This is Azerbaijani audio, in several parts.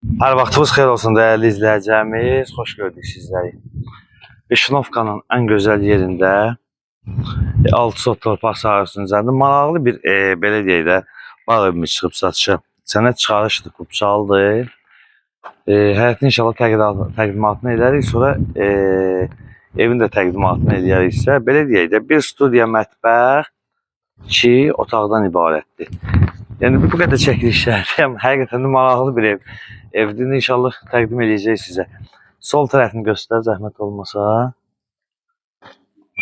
Hər vaxtınız xeyir olsun dəyərli izləyəcəyimiz. Xoş gördük sizləri. Vişnovkanın ən gözəl yerində, altı sot torpaq sahəsinin üzərində maraqlı bir belə deyək də bağ evimiz çıxıb satışa. Sənəd çıxarışdır, Kupçalıdır. Həyətin inşallah təqdimatını edərik, sonra evin də təqdimatını edəriksə, belə deyək də bir studiya, mətbəx, 2 otaqdan ibarətdir. Yəni bu qədər çəkilişlər, həqiqətən də maraqlı bir ev. Evini inşallah təqdim edəcək sizə. Sol tərəfini göstər, zəhmət olmasa.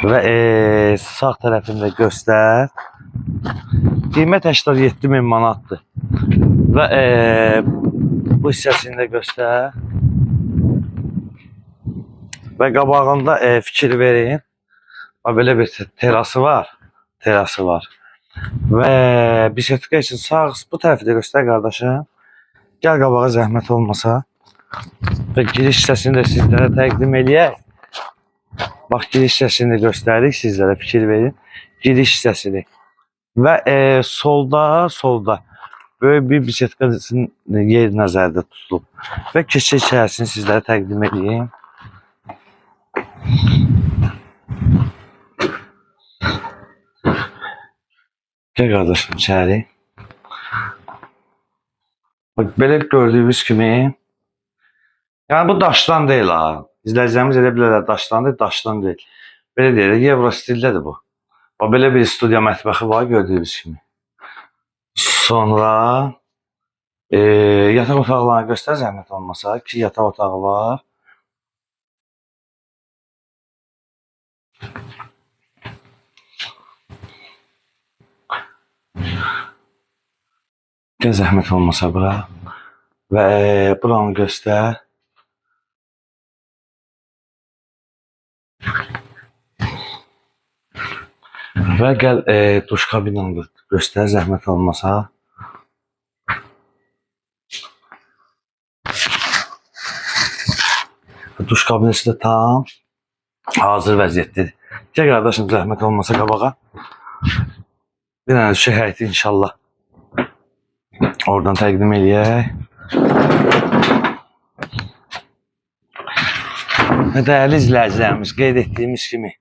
Və sağ tərəfini də göstər. Qiymət 87.000 manatdır. Və bu hissəsini də göstər. Və qabağında fikir verin. Belə bir terası var. Terası var. Və bisetka üçün sağ bu tərəfi də göstər qardaşım. Gəl qabağa zəhmət olmasa. Və giriş hissəsini də sizlərə təqdim eləyək. Bax, giriş hissəsini də göstərik sizlərə, fikir verin. Giriş hissəsini. Və solda böyük bir bisetkasının yeri nəzərdə tutulub. Və keçid içərisini sizlərə təqdim edeyim. Gəl qardaşım içəri. Bak, belə gördüyünüz kimi, yəni bu daşdan deyil ha. İzləyicilərimiz elə bilərlər daşdan deyil, daşdan deyil. Belə deyək, Euro stildədir bu. Bax, belə bir studiya mətbəxi var gördüyünüz kimi. Sonra yataq otaqlarını göstər zəhmət olmasa. 2 yataq otağı var. Gəl zəhmət olmasa bura. Və buranı göstər. Və gəl duş kabinini göstər zəhmət olmasa. Duş kabinesi də tam hazır vəziyyətdir. Gəl qardaşım zəhmət olmasa qabağa. Bir dənə düşə həyəti inşallah oradan təqdim eləyək. Dəyərli izləyicilərimiz, qeyd etdiyimiz kimi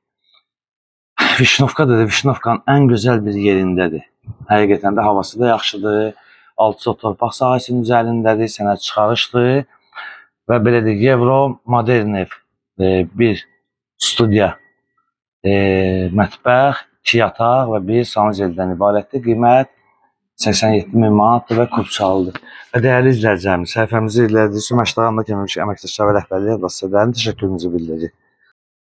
Vişnovkadır, Vişnovkanın ən gözəl bir yerindədir. Həqiqətən də havası da yaxşıdır. Altı sot torpaq sahəsinin üzərindədir, sənəd çıxarışdır. Və belə deyək, Euro modern ev, bir studiya, mətbəx, 2 yataq və bir sanuzeldən ibarətdir. Qiymət 87.000 manatdır və Kupçalıdır. Və dəyərli izləyicilərimiz, səhifəmizi izlədiyiniz üçün Məşdəqanla Kəməmiş əməkdaşlar və rəhbərliyə sizə dərin təşəkkürümüzü bildiririk.